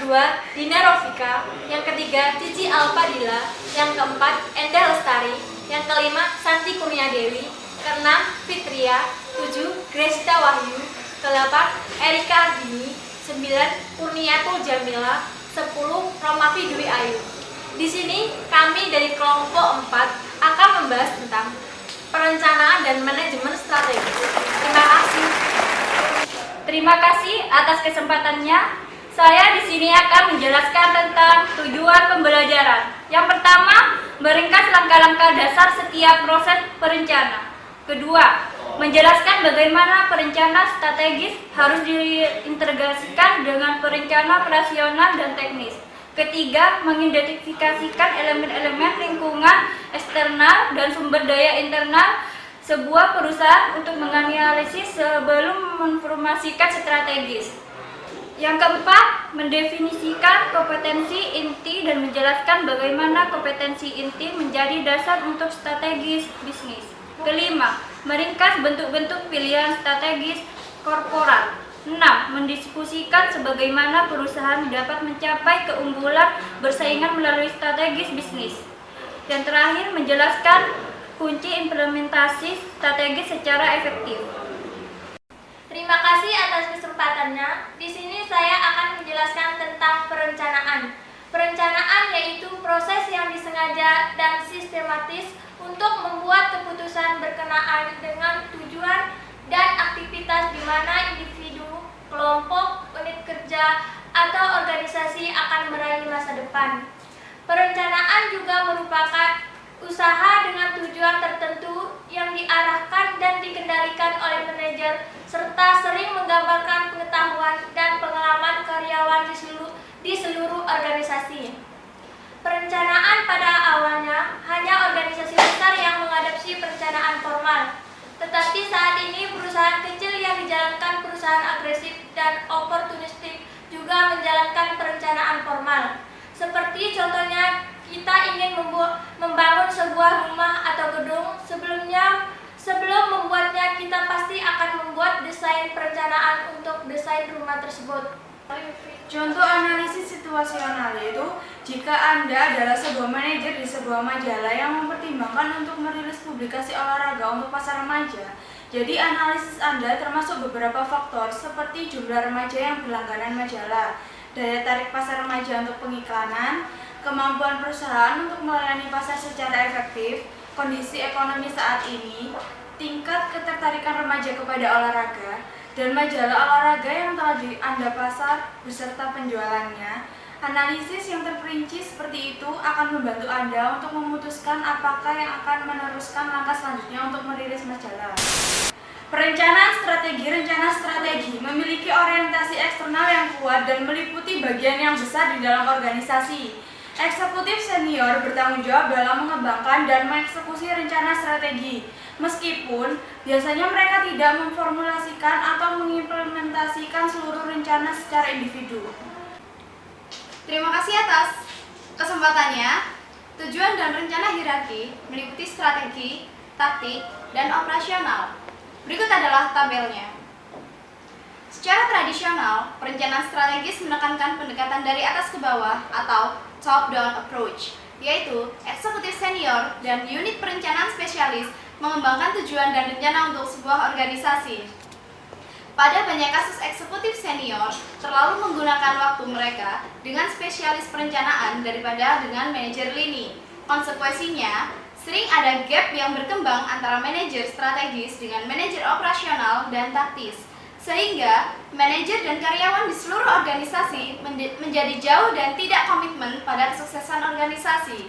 kedua, Dina Rofika. Yang ketiga, Cici Alfadila. Yang keempat, Enda Lestari. Yang kelima, Santi Kurnia Dewi. Keenam, Fitria. 7, Gresta Wahyu. Ke-8, Erika Ardini. 9, Kurniatul Jamila. 10, Romafi Dwi Ayu. Di sini kami dari kelompok 4 akan membahas tentang perencanaan dan manajemen strategi. Terima kasih. Terima kasih atas kesempatannya. Saya di sini akan menjelaskan tentang tujuan pembelajaran. Yang pertama, meringkas langkah-langkah dasar setiap proses perencanaan. Kedua, menjelaskan bagaimana perencanaan strategis harus diintegrasikan dengan perencanaan operasional dan teknis. Ketiga, mengidentifikasikan elemen-elemen lingkungan eksternal dan sumber daya internal sebuah perusahaan untuk menganalisis sebelum menformasikan strategis. Yang keempat, mendefinisikan kompetensi inti dan menjelaskan bagaimana kompetensi inti menjadi dasar untuk strategis bisnis. Kelima, meringkas bentuk-bentuk pilihan strategis korporat. 6. Mendiskusikan sebagaimana perusahaan dapat mencapai keunggulan bersaingan melalui strategis bisnis. Yang terakhir, menjelaskan kunci implementasi strategi secara efektif. Terima kasih atas kesempatannya. Di sini saya akan menjelaskan tentang perencanaan. Perencanaan yaitu proses yang disengaja dan sistematis untuk membuat keputusan berkenaan dengan tujuan dan aktivitas di mana individu, kelompok, unit kerja, atau organisasi akan meraih masa depan. Perencanaan juga merupakan usaha dengan tujuan tertentu yang diarahkan dan dikendalikan oleh manajer serta sering menggambarkan pengetahuan dan pengalaman karyawan di seluruh organisasi. Perencanaan pada awalnya hanya organisasi besar yang mengadopsi perencanaan formal, tetapi saat ini perusahaan kecil yang dijalankan perusahaan agresif dan oportunistik juga menjalankan perencanaan formal. Seperti contohnya, kita ingin membangun sebuah rumah atau gedung, sebelum membuatnya kita pasti akan membuat desain perencanaan untuk desain rumah tersebut. Contoh analisis situasional yaitu jika Anda adalah sebuah manajer di sebuah majalah yang mempertimbangkan untuk merilis publikasi olahraga untuk pasar remaja. Jadi analisis Anda termasuk beberapa faktor seperti jumlah remaja yang berlangganan majalah, daya tarik pasar remaja untuk pengiklanan, kemampuan perusahaan untuk melayani pasar secara efektif, kondisi ekonomi saat ini, tingkat ketertarikan remaja kepada olahraga, dan majalah olahraga yang telah Anda pasar beserta penjualannya. Analisis yang terperinci seperti itu akan membantu Anda untuk memutuskan apakah yang akan meneruskan langkah selanjutnya untuk merilis majalah. Perencanaan strategi. Rencana strategi memiliki orientasi eksternal yang kuat dan meliputi bagian yang besar di dalam organisasi. Eksekutif senior bertanggung jawab dalam mengembangkan dan mengeksekusi rencana strategi, meskipun biasanya mereka tidak memformulasikan atau mengimplementasikan seluruh rencana secara individu. Terima kasih atas kesempatannya. Tujuan dan rencana hierarki meliputi strategi, taktik, dan operasional. Berikut adalah tabelnya. Secara tradisional, perencanaan strategis menekankan pendekatan dari atas ke bawah atau top-down approach, yaitu eksekutif senior dan unit perencanaan spesialis mengembangkan tujuan dan rencana untuk sebuah organisasi. Pada banyak kasus eksekutif senior terlalu menggunakan waktu mereka dengan spesialis perencanaan daripada dengan manajer lini. Konsekuensinya, sering ada gap yang berkembang antara manajer strategis dengan manajer operasional dan taktis, sehingga manajer dan karyawan di seluruh organisasi menjadi jauh dan tidak komitmen pada kesuksesan organisasi.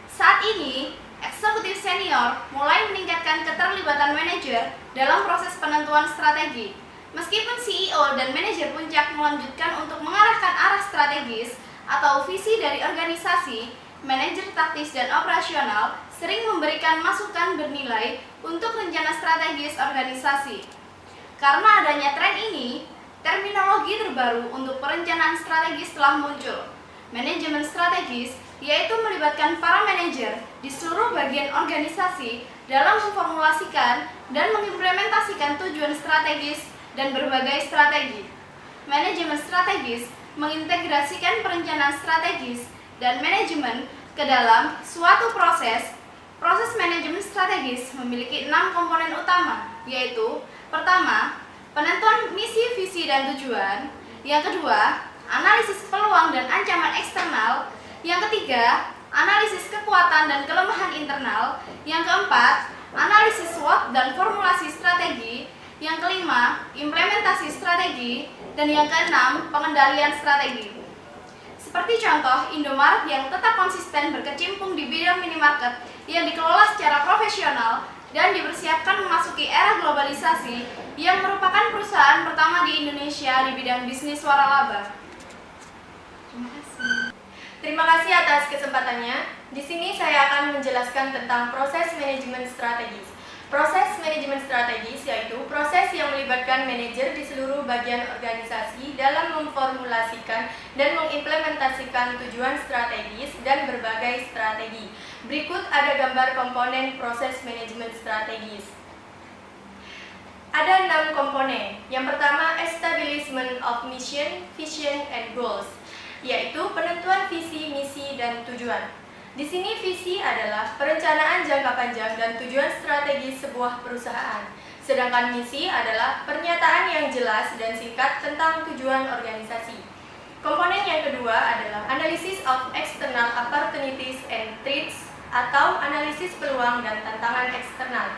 Saat ini, eksekutif senior mulai meningkatkan keterlibatan manajer dalam proses penentuan strategi. Meskipun CEO dan manajer puncak melanjutkan untuk mengarahkan arah strategis atau visi dari organisasi, manajer taktis dan operasional sering memberikan masukan bernilai untuk rencana strategis organisasi. Karena adanya tren ini, terminologi terbaru untuk perencanaan strategis telah muncul. Manajemen strategis yaitu melibatkan para manajer di seluruh bagian organisasi dalam memformulasikan dan mengimplementasikan tujuan strategis dan berbagai strategi. Manajemen strategis mengintegrasikan perencanaan strategis dan manajemen ke dalam suatu proses. Proses manajemen strategis memiliki 6 komponen utama, yaitu pertama, penentuan misi, visi, dan tujuan. Yang kedua, analisis peluang dan ancaman eksternal. Yang ketiga, analisis kekuatan dan kelemahan internal. Yang keempat, analisis SWOT dan formulasi strategi. Yang kelima, implementasi strategi. Dan yang keenam, pengendalian strategi. Seperti contoh, Indomaret yang tetap konsisten berkecimpung di bidang minimarket yang dikelola secara profesional dan dipersiapkan memasuki era globalisasi yang merupakan perusahaan pertama di Indonesia di bidang bisnis waralaba. Terima kasih. Terima kasih atas kesempatannya. Di sini saya akan menjelaskan tentang proses manajemen strategis. Proses manajemen strategis yaitu proses yang melibatkan manajer di seluruh bagian organisasi dalam memformulasikan dan mengimplementasikan tujuan strategis dan berbagai strategi. Berikut ada gambar komponen proses manajemen strategis. Ada 6 komponen. Yang pertama, establishment of mission, vision, and goals, yaitu penentuan visi, misi, dan tujuan. Di sini visi adalah perencanaan jangka panjang dan tujuan strategis sebuah perusahaan. Sedangkan misi adalah pernyataan yang jelas dan singkat tentang tujuan organisasi. Komponen yang kedua adalah analysis of external opportunities and threats atau analisis peluang dan tantangan eksternal.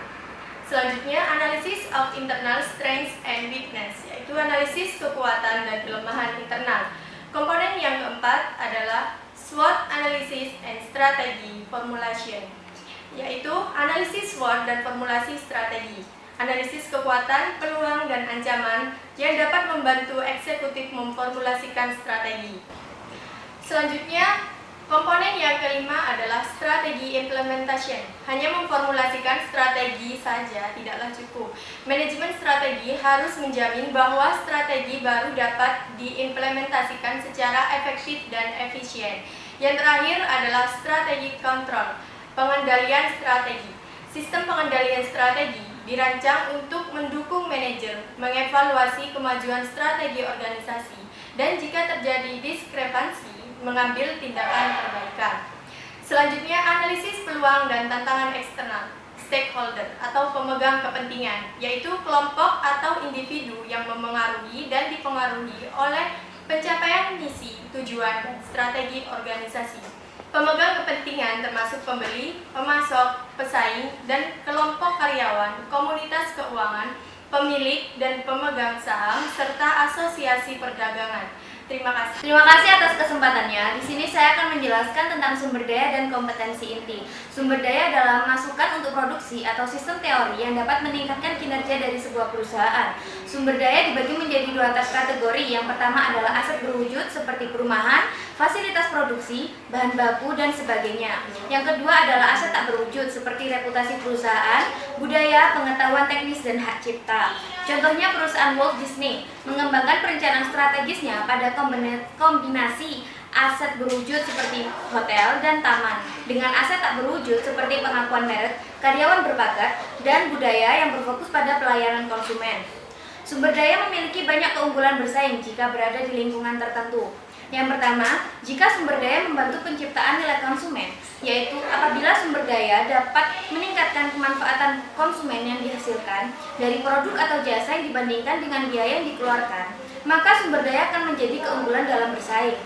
Selanjutnya, analisis of internal strengths and weakness, yaitu analisis kekuatan dan kelemahan internal. Komponen yang keempat adalah SWOT analysis and strategy formulation, yaitu analisis SWOT dan formulasi strategi, analisis kekuatan, peluang, dan ancaman yang dapat membantu eksekutif memformulasikan strategi. Selanjutnya, komponen yang kelima adalah strategi implementation. Hanya memformulasikan strategi saja tidaklah cukup. Manajemen strategi harus menjamin bahwa strategi baru dapat diimplementasikan secara efektif dan efisien. Yang terakhir adalah strategi control, pengendalian strategi. Sistem pengendalian strategi dirancang untuk mendukung manajer mengevaluasi kemajuan strategi organisasi dan jika terjadi diskrepansi, mengambil tindakan perbaikan. Selanjutnya, analisis peluang dan tantangan eksternal, stakeholder atau pemegang kepentingan, yaitu kelompok atau individu yang memengaruhi dan dipengaruhi oleh pencapaian misi, tujuan, dan strategi organisasi. Pemegang kepentingan termasuk pembeli, pemasok, pesaing, dan kelompok karyawan, komunitas keuangan, pemilik, dan pemegang saham, serta asosiasi perdagangan. Terima kasih. Terima kasih atas kesempatannya. Di sini saya akan menjelaskan tentang sumber daya dan kompetensi inti. Sumber daya adalah masukan untuk produksi atau sistem teori yang dapat meningkatkan kinerja dari sebuah perusahaan. Sumber daya dibagi menjadi 2 kategori. Yang pertama adalah aset berwujud seperti perumahan, fasilitas produksi, bahan baku, dan sebagainya. Yang kedua adalah aset tak berwujud seperti reputasi perusahaan, budaya, pengetahuan teknis, dan hak cipta. Contohnya perusahaan Walt Disney mengembangkan perencanaan strategisnya pada kombinasi aset berwujud seperti hotel dan taman dengan aset tak berwujud seperti pengakuan merek, karyawan berbakat, dan budaya yang berfokus pada pelayanan konsumen. Sumber daya memiliki banyak keunggulan bersaing jika berada di lingkungan tertentu. Yang pertama, jika sumber daya membantu penciptaan nilai konsumen, yaitu apabila sumber daya dapat meningkatkan kemanfaatan konsumen yang dihasilkan dari produk atau jasa yang dibandingkan dengan biaya yang dikeluarkan, maka sumber daya akan menjadi keunggulan dalam bersaing.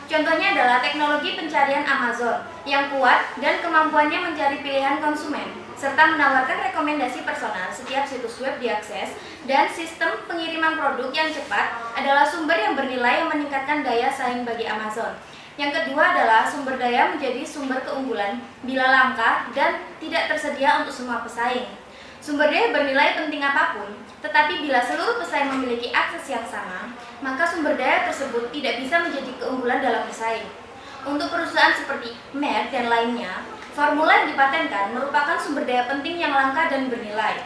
Contohnya adalah teknologi pencarian Amazon yang kuat dan kemampuannya mencari pilihan konsumen, serta menawarkan rekomendasi personal setiap situs web diakses, dan sistem pengiriman produk yang cepat adalah sumber yang bernilai yang meningkatkan daya saing bagi Amazon. Yang kedua adalah sumber daya menjadi sumber keunggulan bila langka dan tidak tersedia untuk semua pesaing. Sumber daya bernilai penting apapun, tetapi bila seluruh pesaing memiliki akses yang sama, maka sumber daya tersebut tidak bisa menjadi keunggulan dalam bersaing. Untuk perusahaan seperti Merck dan lainnya, formula yang dipatenkan merupakan sumber daya penting yang langka dan bernilai.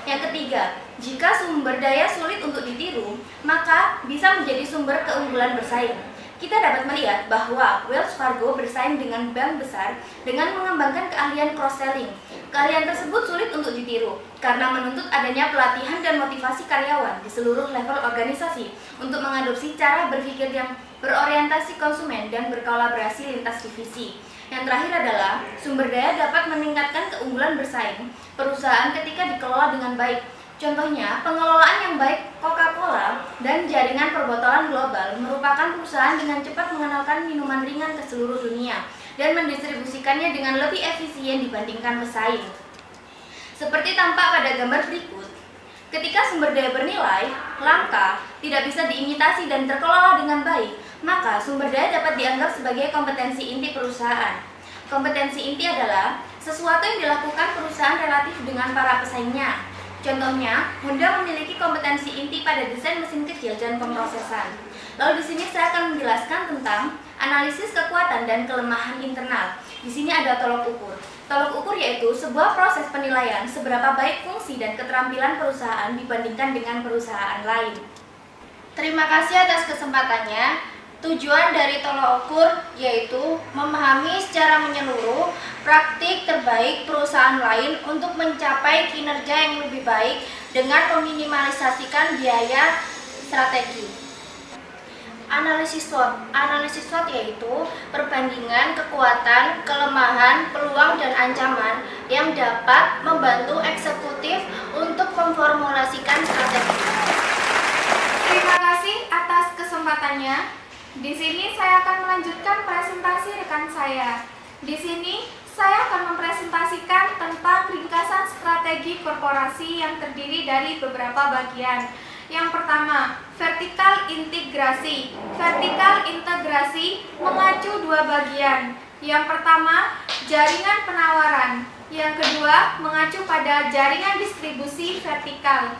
Yang ketiga, jika sumber daya sulit untuk ditiru, maka bisa menjadi sumber keunggulan bersaing. Kita dapat melihat bahwa Wells Fargo bersaing dengan bank besar dengan mengembangkan keahlian cross-selling. Keahlian tersebut sulit untuk ditiru karena menuntut adanya pelatihan dan motivasi karyawan di seluruh level organisasi untuk mengadopsi cara berpikir yang berorientasi konsumen, dan berkolaborasi lintas divisi. Yang terakhir adalah sumber daya dapat meningkatkan keunggulan bersaing perusahaan ketika dikelola dengan baik. Contohnya, pengelolaan yang baik Coca-Cola dan jaringan perbotolan global merupakan perusahaan dengan cepat mengenalkan minuman ringan ke seluruh dunia dan mendistribusikannya dengan lebih efisien dibandingkan pesaing. Seperti tampak pada gambar berikut, ketika sumber daya bernilai, langka, tidak bisa diimitasi dan terkelola dengan baik, maka sumber daya dapat dianggap sebagai kompetensi inti perusahaan. Kompetensi inti adalah sesuatu yang dilakukan perusahaan relatif dengan para pesaingnya. Contohnya, Honda memiliki kompetensi inti pada desain mesin kecil dan pemrosesan. Lalu di sini saya akan menjelaskan tentang analisis kekuatan dan kelemahan internal. Di sini ada tolok ukur. Tolok ukur yaitu sebuah proses penilaian seberapa baik fungsi dan keterampilan perusahaan dibandingkan dengan perusahaan lain. Terima kasih atas kesempatannya. Tujuan dari tolok ukur yaitu memahami secara menyeluruh praktik terbaik perusahaan lain untuk mencapai kinerja yang lebih baik dengan meminimalisasikan biaya strategi. Analisis SWOT. Analisis SWOT yaitu perbandingan kekuatan, kelemahan, peluang, dan ancaman yang dapat membantu eksekutif untuk memformulasikan strategi. Terima kasih atas kesempatannya. Di sini saya akan melanjutkan presentasi rekan saya. Di sini saya akan mempresentasikan tentang ringkasan strategi korporasi yang terdiri dari beberapa bagian. Yang pertama, vertikal integrasi. Vertikal integrasi mengacu dua bagian. Yang pertama, jaringan penawaran. Yang kedua, mengacu pada jaringan distribusi vertikal.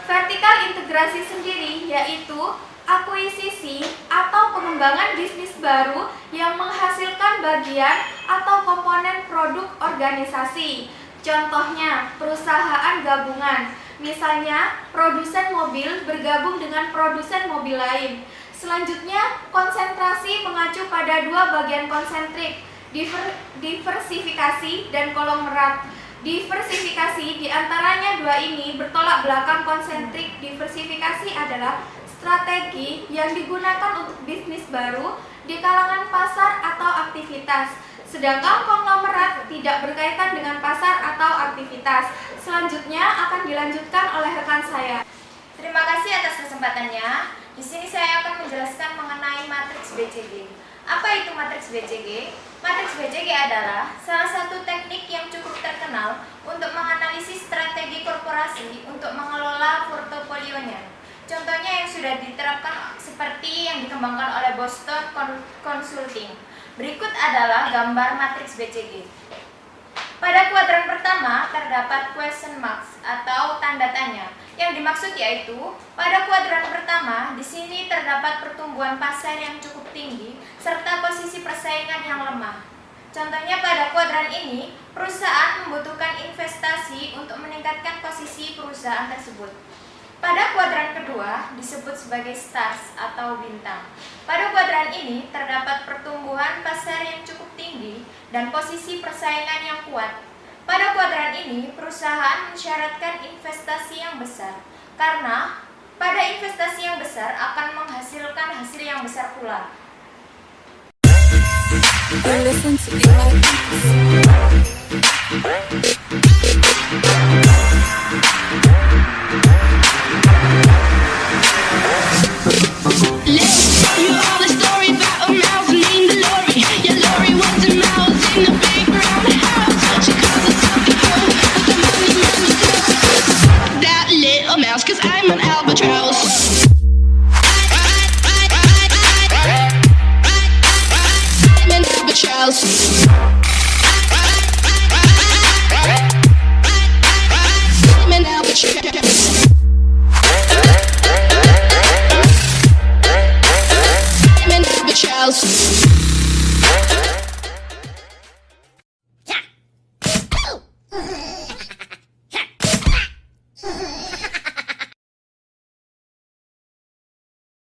Vertikal integrasi sendiri yaitu akuisisi atau pengembangan bisnis baru yang menghasilkan bagian atau komponen produk organisasi. Contohnya, perusahaan gabungan. Misalnya, produsen mobil bergabung dengan produsen mobil lain. Selanjutnya, konsentrasi mengacu pada dua bagian konsentrik, diversifikasi dan konglomerat. Diversifikasi diantaranya dua ini bertolak belakang konsentrik. Diversifikasi adalah strategi yang digunakan untuk bisnis baru di kalangan pasar atau aktivitas, sedangkan konglomerat tidak berkaitan dengan pasar atau aktivitas. Selanjutnya akan dilanjutkan oleh rekan saya. Terima kasih atas kesempatannya. Di sini saya akan menjelaskan mengenai matriks BCG. Apa itu matriks BCG? Matriks BCG adalah salah satu teknik yang cukup terkenal untuk menganalisis strategi korporasi untuk mengelola portofolionya. Contohnya yang sudah diterapkan seperti yang dikembangkan oleh Boston Consulting. Berikut adalah gambar matriks BCG. Pada kuadran pertama terdapat question marks atau tanda tanya. Yang dimaksud yaitu pada kuadran pertama di sini terdapat pertumbuhan pasar yang cukup tinggi serta posisi persaingan yang lemah. Contohnya pada kuadran ini perusahaan membutuhkan investasi untuk meningkatkan posisi perusahaan tersebut. Pada kuadran kedua disebut sebagai stars atau bintang. Pada kuadran ini terdapat pertumbuhan pasar yang cukup tinggi dan posisi persaingan yang kuat. Pada kuadran ini perusahaan mensyaratkan investasi yang besar karena pada investasi yang besar akan menghasilkan hasil yang besar pula. Cause I'm an albatross. I'm an albatross.